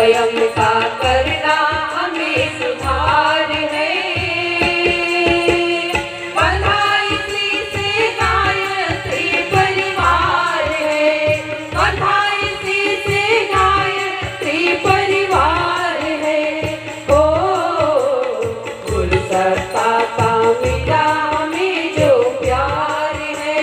स्वयं का करना हमें सुधार है। बधाई से गायत्री परिवार है, बधाई से गायत्री परिवार है। ओ गुरु सत्ता का मिला हमें जो प्यार है।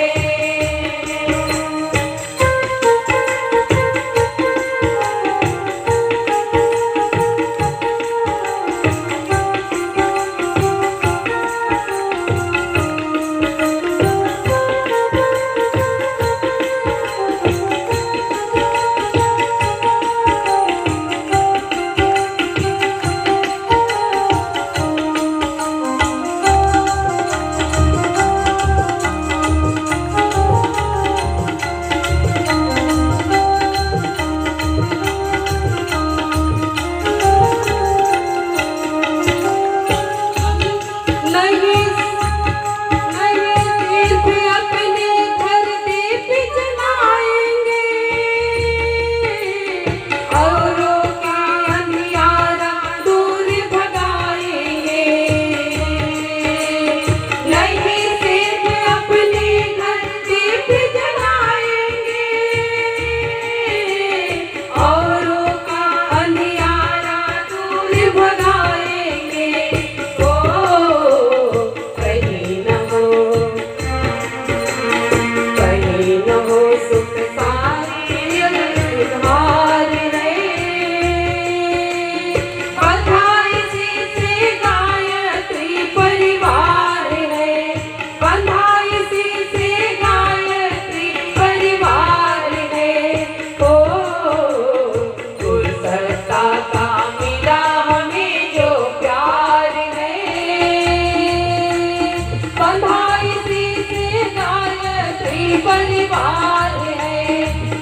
परिवार है,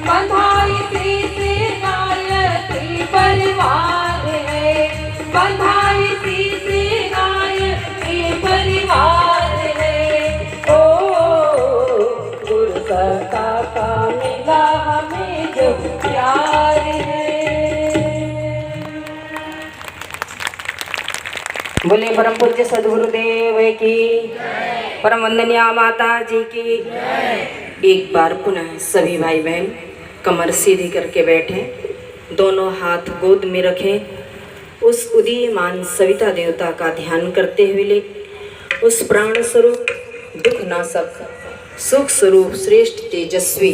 बधाई से गायत्री परिवार है, बधाई से गायत्री परिवार है। ओ गुरु सत्ता का मिला हमें जो प्यार है। बोले परम पूज्य सद्गुरुदेव की, परम वंदनीय माता जी की। एक बार पुनः सभी भाई बहन कमर सीधी करके बैठे, दोनों हाथ गोद में रखें। उस उदीयमान सविता देवता का ध्यान करते हुए उस प्राण स्वरूप दुख नाशक सुख स्वरूप श्रेष्ठ तेजस्वी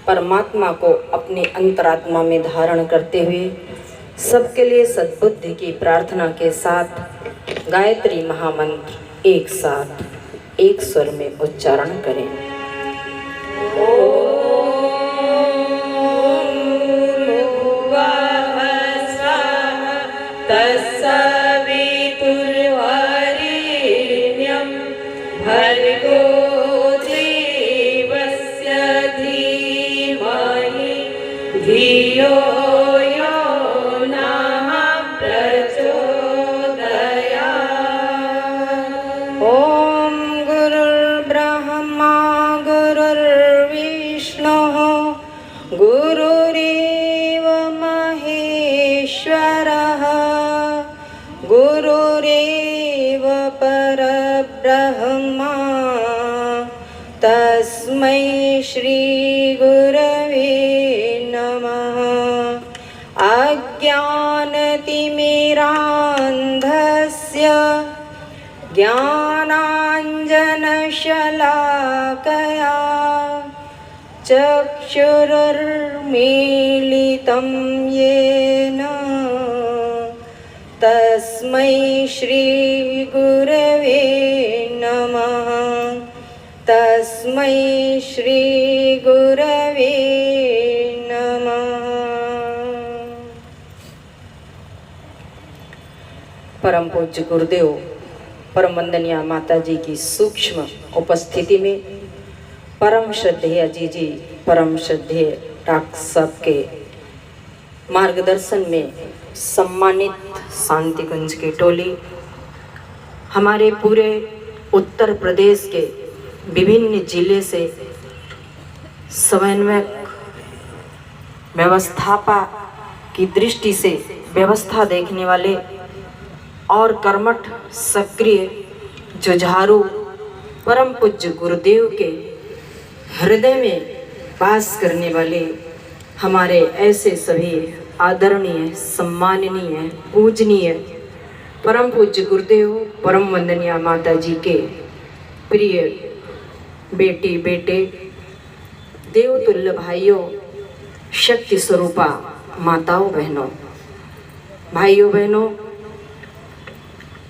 परमात्मा को अपने अंतरात्मा में धारण करते हुए सबके लिए सद्बुद्धि की प्रार्थना के साथ गायत्री महामंत्र एक साथ एक स्वर में उच्चारण करें। तत्सवितुर्वरेण्यं भर्गो देवस्य धीमहि धियो यो नः प्रचोदयात्। ॐ गुरुर्ब्रह्मा गुरुर्विष्णुः गुरुरेव महेश्वरः गुरुरेव परब्रह्मा तस्मै श्री गुरवे नमः। अज्ञानतिमिरान्धस्य ज्ञानाञ्जनशलाकया चक्षुरुर्मीलितं येन तस्मै श्री गुरवे नमः। तस्मै श्री गुरवे नमः। परम पूज्य गुरुदेव परम वंदनीय माता जी की सूक्ष्म उपस्थिति में परम श्रद्धेय जी परम श्रद्धेय डॉक्टर साहब के मार्गदर्शन में सम्मानित शांतिकुंज की टोली हमारे पूरे उत्तर प्रदेश के विभिन्न जिले से समन्वयक व्यवस्थापा की दृष्टि से व्यवस्था देखने वाले और कर्मठ सक्रिय जुझारू परम पूज्य गुरुदेव के हृदय में वास करने वाले हमारे ऐसे सभी आदरणीय, सम्माननीय, पूजनीय परम पूज्य गुरुदेव, परम वंदनीय माता जी के प्रिय बेटी बेटे, देवतुल्य भाइयों, शक्ति स्वरूपा माताओं बहनों, भाइयों बहनों,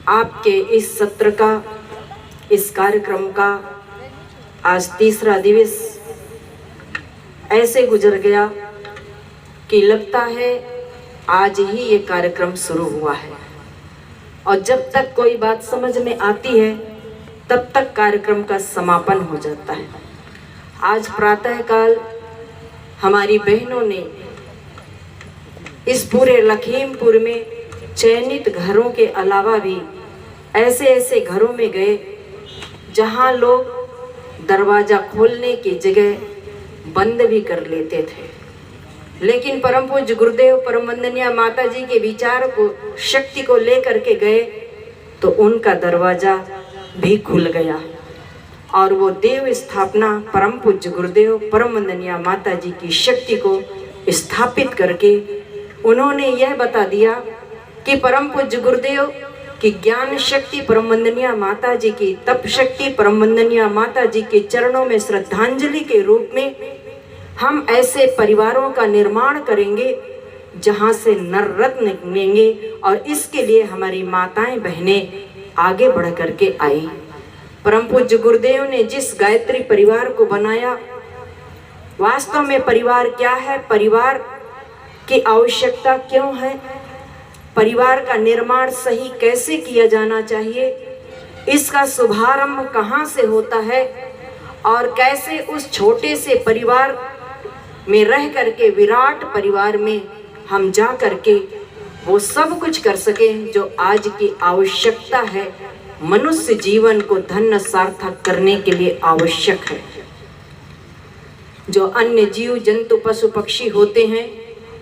आपके इस सत्र का, इस कार्यक्रम का आज तीसरा दिवस ऐसे गुजर गया कि लगता है आज ही ये कार्यक्रम शुरू हुआ है, और जब तक कोई बात समझ में आती है तब तक कार्यक्रम का समापन हो जाता है। आज प्रातःकाल हमारी बहनों ने इस पूरे लखीमपुर में चयनित घरों के अलावा भी ऐसे ऐसे घरों में गए जहां लोग दरवाज़ा खोलने की जगह बंद भी कर लेते थे, लेकिन परम पूज्य गुरुदेव, परम वंदनीय माता जी के विचार को, शक्ति को लेकर के गए तो उनका दरवाज़ा भी खुल गया और वो देव स्थापना परम पूज्य गुरुदेव, परम वंदनीय माता जी की शक्ति को स्थापित करके उन्होंने यह बता दिया कि परम पूज्य गुरुदेव की ज्ञान शक्ति, परम वंदनीय माता जी की तप शक्ति, परम वंदनीय माता जी के चरणों में श्रद्धांजलि के रूप में हम ऐसे परिवारों का निर्माण करेंगे जहां से नर रत्न निकलेंगे, और इसके लिए हमारी माताएं बहनें आगे बढ़ करके आई। परम पूज्य गुरुदेव ने जिस गायत्री परिवार को बनाया, वास्तव में परिवार क्या है, परिवार की आवश्यकता क्यों है, परिवार का निर्माण सही कैसे किया जाना चाहिए, इसका शुभारंभ कहाँ से होता है, और कैसे उस छोटे से परिवार में रह करके विराट परिवार में हम जा करके वो सब कुछ कर सकें जो आज की आवश्यकता है, मनुष्य जीवन को धन्य सार्थक करने के लिए आवश्यक है। जो अन्य जीव जंतु पशु पक्षी होते हैं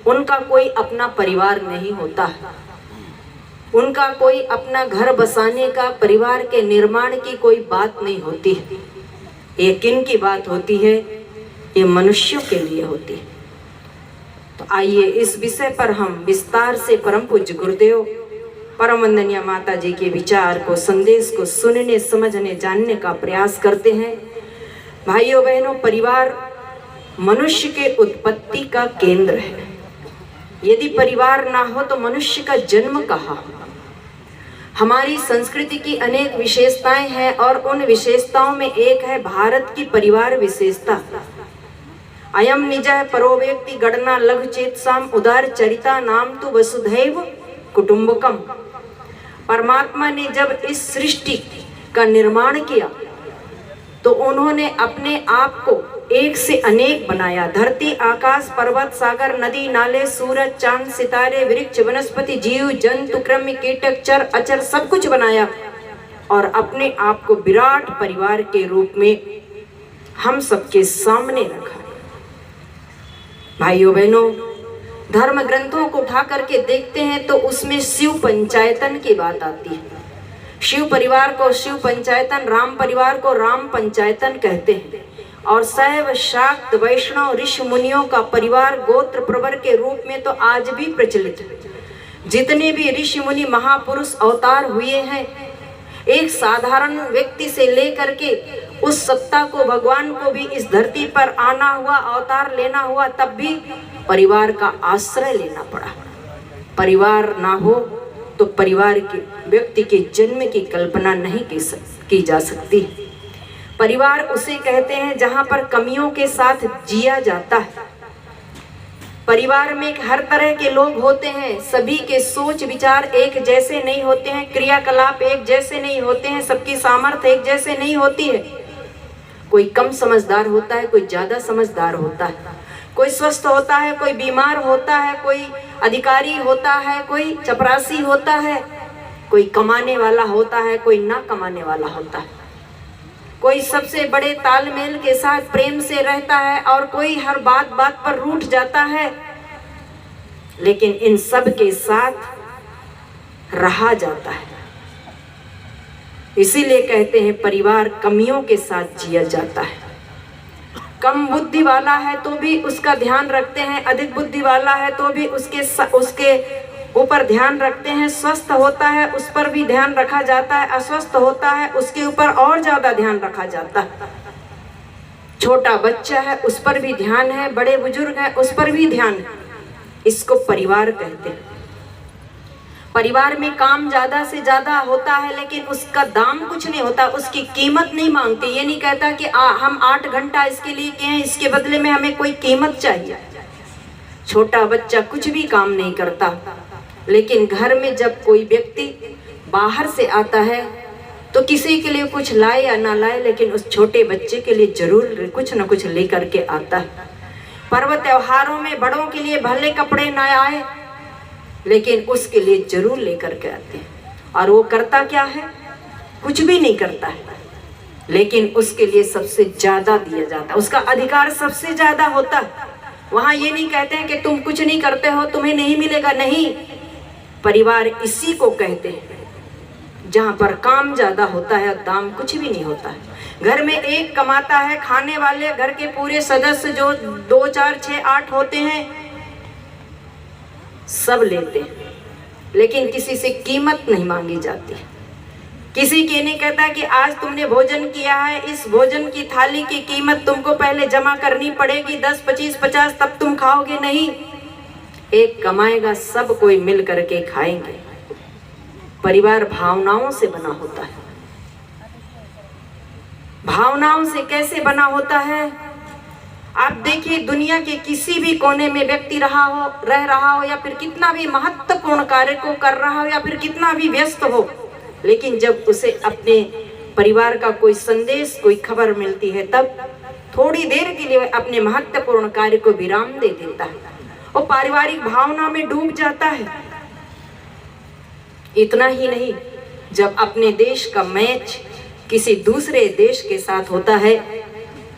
उनका कोई अपना परिवार नहीं होता है, उनका कोई अपना घर बसाने का, परिवार के निर्माण की कोई बात नहीं होती है। ये किन की बात होती है? ये मनुष्यों के लिए होती है। तो आइए इस विषय पर हम विस्तार से परम पूज्य गुरुदेव, परम वंदनीय माता जी के विचार को, संदेश को सुनने, समझने, जानने का प्रयास करते हैं। भाइयों बहनों, परिवार मनुष्य के उत्पत्ति का केंद्र है। यदि परिवार ना हो तो मनुष्य का जन्म कहाँ? हमारी संस्कृति की अनेक विशेषताएं हैं और उन विशेषताओं में एक है भारत की परिवार विशेषता। अयम निजः परो व्यक्ति गणना लघु चेतसाम उदार चरिता नाम तो वसुधैव कुटुंबकम। परमात्मा ने जब इस सृष्टि का निर्माण किया तो उन्होंने अपने आप को एक से अनेक बनाया। धरती, आकाश, पर्वत, सागर, नदी, नाले, सूरज, चांद, सितारे, वृक्ष, वनस्पति, जीव जंतु, कृमि, कीटक, चर अचर सब कुछ बनाया और अपने आप को विराट परिवार के रूप में हम सबके सामने रखा। भाइयों बहनों, धर्म ग्रंथों को उठा करके देखते हैं तो उसमें शिव पंचायतन की बात आती है। शिव परिवार को शिव पंचायतन, राम परिवार को राम पंचायतन कहते हैं। और शैव, शाक्त, वैष्णव, ऋषि मुनियों का परिवार गोत्र प्रवर के रूप में तो आज भी प्रचलित है। जितने भी ऋषि मुनि महापुरुष अवतार हुए हैं, एक साधारण व्यक्ति से लेकर के उस सत्ता को, भगवान को भी इस धरती पर आना हुआ, अवतार लेना हुआ, तब भी परिवार का आश्रय लेना पड़ा। परिवार ना हो तो परिवार के व्यक्ति के जन्म की कल्पना नहीं की जा सकती। परिवार उसे कहते हैं जहां पर कमियों के साथ जिया जाता है। परिवार में हर तरह के लोग होते हैं, सभी के सोच विचार एक जैसे नहीं होते हैं, क्रियाकलाप एक जैसे नहीं होते हैं, सबकी सामर्थ्य एक जैसे नहीं होती है। कोई कम समझदार होता है, कोई ज्यादा समझदार होता है, कोई स्वस्थ होता है, कोई बीमार होता है, कोई अधिकारी होता है, कोई चपरासी होता है, कोई कमाने वाला होता है, कोई ना कमाने वाला होता है, कोई सबसे बड़े तालमेल के साथ प्रेम से रहता है और कोई हर बात बात पर रूठ जाता है। लेकिन इन सब के साथ रहा जाता है। इसीलिए कहते हैं परिवार कमियों के साथ जिया जाता है। कम बुद्धि वाला है तो भी उसका ध्यान रखते हैं, अधिक बुद्धि वाला है तो भी उसके ऊपर ध्यान रखते हैं। स्वस्थ होता है उस पर भी ध्यान रखा जाता है, अस्वस्थ होता है उसके ऊपर और ज्यादा ध्यान रखा जाता है। छोटा बच्चा है उस पर भी ध्यान है, बड़े बुजुर्ग है उस पर भी ध्यान है। इसको परिवार कहते हैं। परिवार में काम ज्यादा से ज्यादा होता है लेकिन उसका दाम कुछ नहीं होता, उसकी कीमत नहीं मांगते। ये नहीं कहता कि हम 8 घंटा इसके लिए किए हैं, इसके बदले में हमें कोई कीमत चाहिए। छोटा बच्चा कुछ भी काम नहीं करता, लेकिन घर में जब कोई व्यक्ति बाहर से आता है तो किसी के लिए कुछ लाए या ना लाए, लेकिन उस छोटे बच्चे के लिए जरूर कुछ न कुछ लेकर के आता है। पर्व त्योहारों में बड़ों के लिए भले कपड़े ना आए, लेकिन उसके लिए जरूर लेकर के आते हैं। और वो करता क्या है? कुछ भी नहीं करता है, लेकिन उसके लिए सबसे ज्यादा दिया जाता है, उसका अधिकार सबसे ज्यादा होता है। वहां ये नहीं कहते हैं कि तुम कुछ नहीं करते हो तुम्हें नहीं मिलेगा, नहीं। परिवार इसी को कहते हैं जहां पर काम ज्यादा होता है और दाम कुछ भी नहीं होता है। घर में एक कमाता है, खाने वाले घर के पूरे सदस्य जो 2, 4, 6, 8 होते हैं सब लेते हैं, लेकिन किसी से कीमत नहीं मांगी जाती। किसी के नहीं कहता कि आज तुमने भोजन किया है, इस भोजन की थाली की कीमत तुमको पहले जमा करनी पड़ेगी, 10, 25, 50 तब तुम खाओगे, नहीं। एक कमाएगा, सब कोई मिल करके खाएंगे। परिवार भावनाओं से बना होता है। भावनाओं से कैसे बना होता है? आप देखिए दुनिया के किसी भी कोने में व्यक्ति रह रहा हो या फिर कितना भी महत्वपूर्ण कार्य को कर रहा हो या फिर कितना भी व्यस्त हो, लेकिन जब उसे अपने परिवार का कोई संदेश, कोई खबर मिलती है, तब थोड़ी देर के लिए अपने महत्वपूर्ण कार्य को विराम दे देता है और पारिवारिक भावना में डूब जाता है। इतना ही नहीं, जब अपने देश का मैच किसी दूसरे देश के साथ होता है,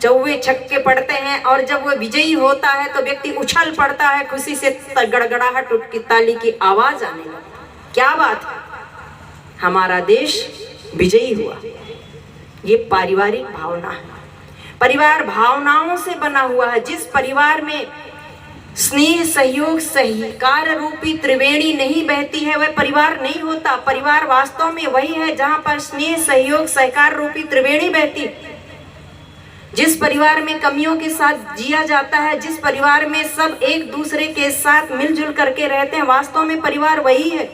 चौवे छक्के पड़ते हैं और जब वो विजयी होता है तो व्यक्ति उछल पड़ता है, खुशी से गड़गड़ाहट की ताली की आवाज आने लगती। क्या बात है, हमारा देश विजयी हुआ। ये पारिवारिक भावना है। परिवार भावनाओं से बना हुआ है। जिस परिवार में स्नेह, सहयोग, सहकार रूपी त्रिवेणी नहीं बहती है वह परिवार नहीं होता। परिवार वास्तव में वही है जहां पर स्नेह, सहयोग, सहकार रूपी त्रिवेणी बहती। जिस परिवार में कमियों के साथ जिया जाता है, जिस परिवार में सब एक दूसरे के साथ मिलजुल करके रहते हैं, वास्तव में परिवार वही है।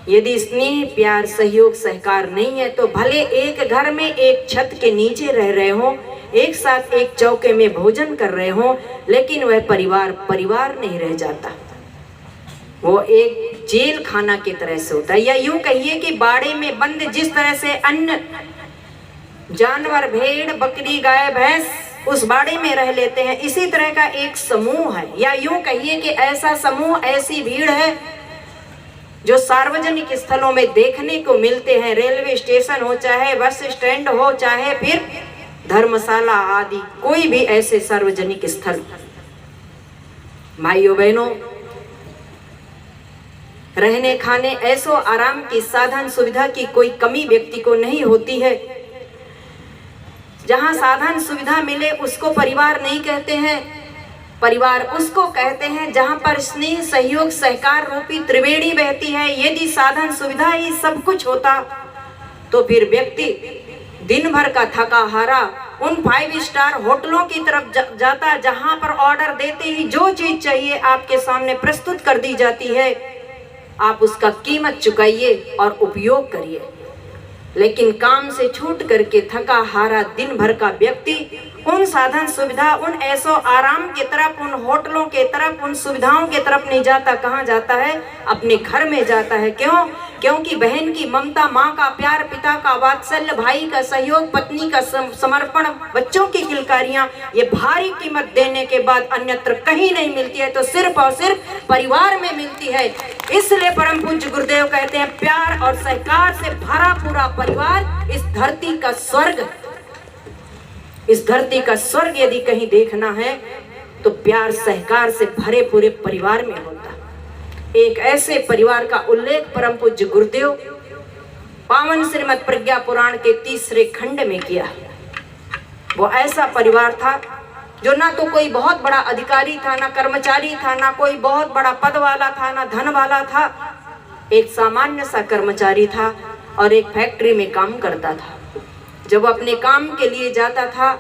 यदि स्नेह, प्यार, सहयोग, सहकार नहीं है तो भले एक घर में एक छत के नीचे रह रहे हो, एक साथ एक चौके में भोजन कर रहे हो, लेकिन वह परिवार नहीं रह जाता। वो एक जेल खाना की तरह से होता है। या यूं कहिए कि बाड़े में बंद जिस तरह से अन्य जानवर, भेड़, बकरी, गाय, भैंस उस बाड़े में रह लेते हैं, इसी तरह का एक समूह है। या यूं कहिए कि ऐसा समूह, ऐसी भीड़ है जो सार्वजनिक स्थलों में देखने को मिलते हैं। रेलवे स्टेशन हो, चाहे बस स्टैंड हो, चाहे फिर धर्मशाला आदि, कोई भी ऐसे सार्वजनिक स्थल। भाइयों बहनों, रहने, खाने, ऐसो आराम की साधन सुविधा की कोई कमी व्यक्ति को नहीं होती है। जहां साधन सुविधा मिले उसको परिवार नहीं कहते हैं। परिवार उसको कहते हैं जहां पर स्नेह, सहयोग, सहकार रूपी त्रिवेणी बहती है। यदि साधन सुविधा ही सब कुछ होता तो फिर व्यक्ति दिन भर का थका हारा उन 5 स्टार होटलों की तरफ जाता, जहां पर ऑर्डर देते ही जो चीज चाहिए आपके सामने प्रस्तुत कर दी जाती है, आप उसका कीमत चुकाइए और उपयोग करिए। लेकिन काम से छूट करके थका हारा दिन भर का व्यक्ति उन साधन सुविधा, उन ऐसो आराम की तरफ, उन होटलों के तरफ, उन सुविधाओं के तरफ नहीं जाता। कहाँ जाता है? अपने घर में जाता है। क्यों? क्योंकि बहन की ममता, माँ का प्यार, पिता का वात्सल्य, भाई का सहयोग, पत्नी का समर्पण, बच्चों की किलकारियां, ये भारी कीमत देने के बाद अन्यत्र कहीं नहीं मिलती है, तो सिर्फ और सिर्फ परिवार में मिलती है। इसलिए परम पूज्य गुरुदेव कहते हैं, प्यार और सहकार से भरा पूरा परिवार इस धरती का स्वर्ग। इस धरती का स्वर्ग यदि कहीं देखना है तो प्यार सहकार से भरे पूरे परिवार में होता। एक ऐसे परिवार का उल्लेख परम पूज्य गुरुदेव पावन श्रीमद् प्रज्ञा पुराण के 3रे खंड में किया। वो ऐसा परिवार था जो ना तो कोई बहुत बड़ा अधिकारी था, ना कर्मचारी था, ना कोई बहुत बड़ा पद वाला था, ना धन वाला था। एक सामान्य सा कर्मचारी था और एक फैक्ट्री में काम करता था। जब वो अपने काम के लिए जाता था,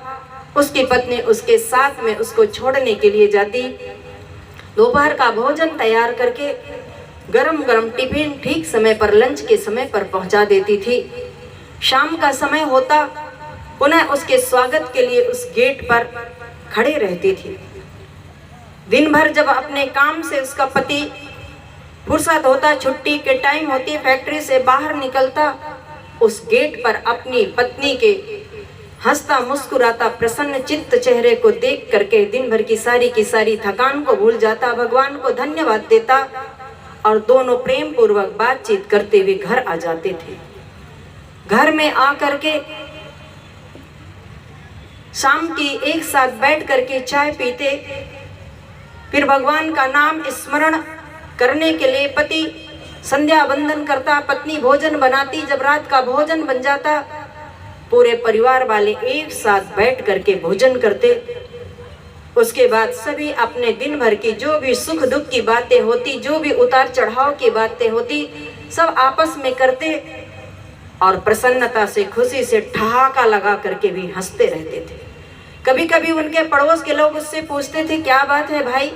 उसकी पत्नी उसके साथ में उसको छोड़ने के लिए जाती। दोपहर का भोजन तैयार करके गरम गरम टिफिन ठीक समय पर, लंच के समय पर पहुंचा देती थी। शाम का समय होता, पुनः उसके स्वागत के लिए उस गेट पर खड़े रहती थी। दिन भर जब अपने काम से उसका पति फुर्सत होता, छुट्टी के टाइम होती, फैक्ट्री से बाहर निकलता, उस गेट पर अपनी पत्नी के हंसता मुस्कुराता प्रसन्न चित्त चेहरे को देख करके दिन भर की सारी थकान को भूल जाता, भगवान को धन्यवाद देता और दोनों प्रेम पूर्वक बातचीत करते हुए घर आ जाते थे। घर में आ करके शाम की एक साथ बैठ करके चाय पीते, फिर भगवान का नाम स्मरण करने के लिए पति संध्या वंदन करता, पत्नी भोजन बनाती। जब रात का भोजन बन जाता, पूरे परिवार वाले एक साथ बैठ करके भोजन करते। उसके बाद सभी अपने दिन भर की जो भी सुख दुख की बातें होती, जो भी उतार चढ़ाव की बातें होती, सब आपस में करते और प्रसन्नता से, खुशी से ठहाका लगा करके भी हंसते रहते थे। कभी कभी उनके पड़ोस के लोग उससे पूछते थे, क्या बात है भाई,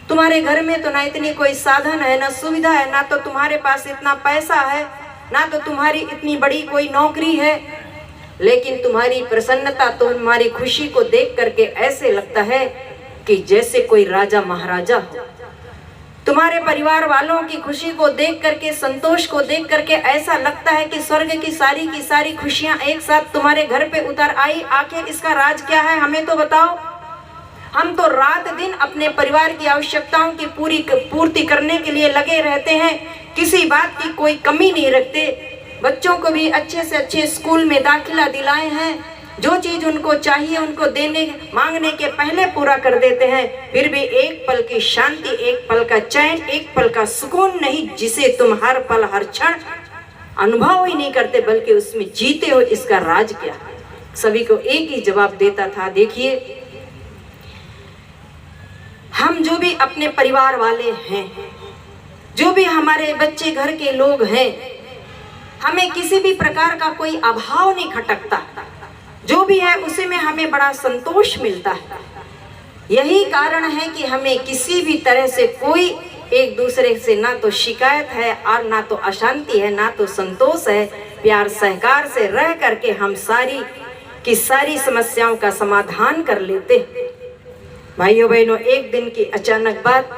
तुम्हारे घर में तो ना इतनी कोई साधन है, ना सुविधा है, ना तो तुम्हारे पास इतना पैसा है, ना तो तुम्हारी इतनी बड़ी कोई नौकरी है, लेकिन तुम्हारी प्रसन्नता, तुम्हारी खुशी को देख करके ऐसे लगता है कि जैसे कोई राजा महाराजा हो। तुम्हारे परिवार वालों की खुशी को देख करके, संतोष को देख करके ऐसा लगता है कि स्वर्ग की सारी खुशियां एक साथ तुम्हारे घर पे उतर आई। आखिर इसका राज क्या है, हमें तो बताओ। हम तो रात दिन अपने परिवार की आवश्यकताओं की पूर्ति करने के लिए लगे रहते हैं, किसी बात की कोई कमी नहीं रखते। बच्चों को भी अच्छे से अच्छे स्कूल में दाखिला दिलाए हैं, जो चीज उनको चाहिए उनको मांगने के पहले पूरा कर देते हैं। फिर भी एक पल की शांति, एक पल का चैन, एक पल का सुकून नहीं, जिसे तुम हर पल हर क्षण अनुभव ही नहीं करते बल्कि उसमें जीते हो। इसका राज क्या? सभी को एक ही जवाब देता था, देखिए हम जो भी अपने परिवार वाले हैं, जो भी हमारे बच्चे घर के लोग हैं, हमें किसी भी प्रकार का कोई अभाव नहीं खटकता, जो भी है उसी में हमें बड़ा संतोष मिलता है। यही कारण है कि हमें किसी भी तरह से कोई एक दूसरे से ना तो शिकायत है और ना तो अशांति है, ना तो संतोष है। प्यार सहकार से रह करके हम सारी की सारी समस्याओं का समाधान कर लेते हैं। भाइयों बहनों, एक दिन की अचानक बात,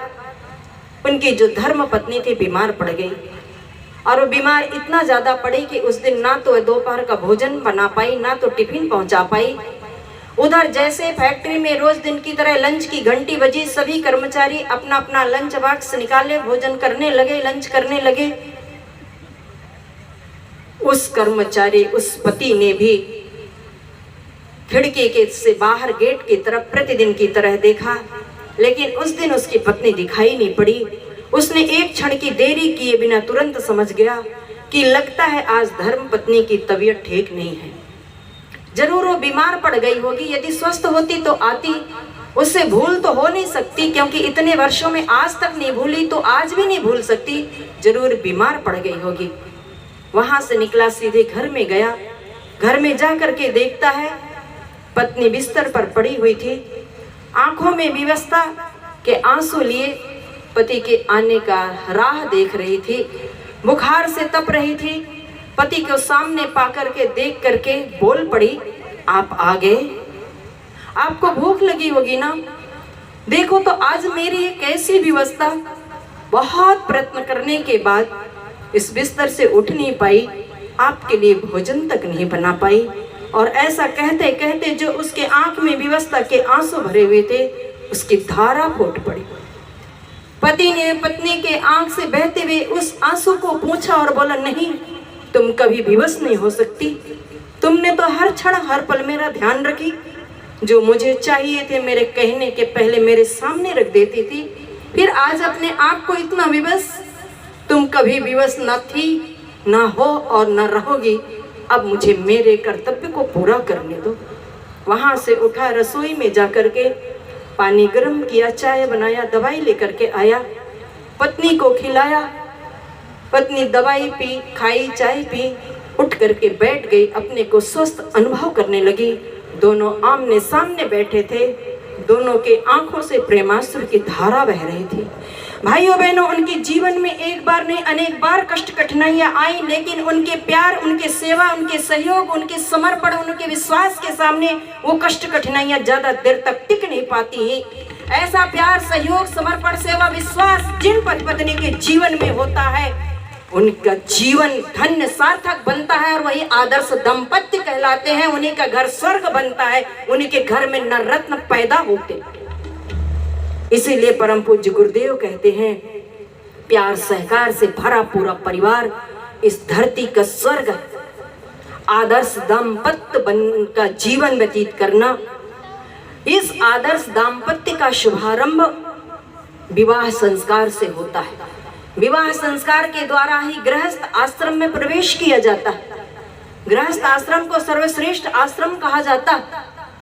उनकी जो धर्म पत्नी थी बीमार पड़ गई और वो बीमार इतना ज़्यादा पड़ी कि उस दिन ना तो दोपहर का भोजन बना पाई, ना तो टिफिन पहुंचा पाई। उधर जैसे फैक्ट्री में रोज दिन की तरह लंच की घंटी बजी, सभी कर्मचारी अपना अपना लंच बॉक्स निकाले, भोजन करने लगे, लंच करने लगे। उस कर्मचारी, उस पति ने भी खिड़की के से बाहर गेट की तरफ प्रतिदिन की तरह देखा, लेकिन उस दिन उसकी पत्नी दिखाई नहीं पड़ी। उसने एक क्षण की देरी किए बिना तुरंत समझ गया कि लगता है आज धर्म पत्नी की तबीयत ठीक नहीं है, जरूर वो बीमार पड़ गई होगी। यदि स्वस्थ होती तो आती, उससे भूल तो हो नहीं सकती, क्योंकि इतने वर्षों में आज तक नहीं भूली तो आज भी नहीं भूल सकती, जरूर बीमार पड़ गई होगी। वहां से निकला, सीधे घर में गया। घर में जा करके देखता है पत्नी बिस्तर पर पड़ी हुई थी, आंखों में विवशता के आंसू लिए पति के आने का राह देख रही थी, बुखार से तप रही थी। पति को सामने पाकर के देख करके बोल पड़ी, आप आ गए, आपको भूख लगी होगी ना, देखो तो आज मेरी ये कैसी विवशता। बहुत प्रयत्न करने के बाद इस बिस्तर से उठ नहीं पाई, आपके लिए भोजन तक नहीं बना पाई। और ऐसा कहते कहते जो उसके आंख में विवशता के आंसू भरे हुए थे, उसकी धारा फूट पड़ी। पति ने पत्नी के आंख से बहते हुए उस आंसू को पूछा और बोला, नहीं, तुम कभी विवश नहीं हो सकती, तुमने तो हर क्षण हर पल मेरा ध्यान रखी, जो मुझे चाहिए थे मेरे कहने के पहले मेरे सामने रख देती थी, फिर आज अपने आप को इतना विवश। तुम कभी विवश न थी, ना हो और न रहोगी। अब मुझे मेरे कर्तव्य को पूरा करने दो। वहाँ से उठा, रसोई में जा कर के पानी गर्म किया, चाय बनाया, दवाई लेकर के आया, पत्नी को खिलाया। पत्नी दवाई पी, खाई, चाय पी, उठ करके बैठ गई, अपने को स्वस्थ अनुभव करने लगी। दोनों आमने सामने बैठे थे, दोनों के आंखों से प्रेमाश्रु की धारा बह रही थी। भाइयों बहनों, उनके जीवन में एक बार नहीं अनेक बार कष्ट कठिनाइयां आई, लेकिन उनके प्यार, उनके सेवा, उनके सहयोग, उनके समर्पण, उनके विश्वास के सामने वो कष्ट कठिनाइयां ज्यादा देर तक टिक नहीं पाती है। ऐसा प्यार, सहयोग, समर्पण, सेवा, विश्वास जिन पति पत्नी के जीवन में होता है, उनका जीवन धन्य सार्थक बनता है और वही आदर्श दंपत्ति कहलाते हैं। उन्हीं का घर स्वर्ग बनता है, उन्हीं के घर में नर रत्न पैदा होते हैं। इसीलिए परम पूज्य गुरुदेव कहते हैं, प्यार सहकार से भरा पूरा परिवार इस धरती का स्वर्ग है। आदर्श दाम्पत्य बन का जीवन व्यतीत करना, इस आदर्श दाम्पत्य का शुभारंभ विवाह संस्कार से होता है। विवाह संस्कार के द्वारा ही गृहस्थ आश्रम में प्रवेश किया जाता है। गृहस्थ आश्रम को सर्वश्रेष्ठ आश्रम कहा जाता है।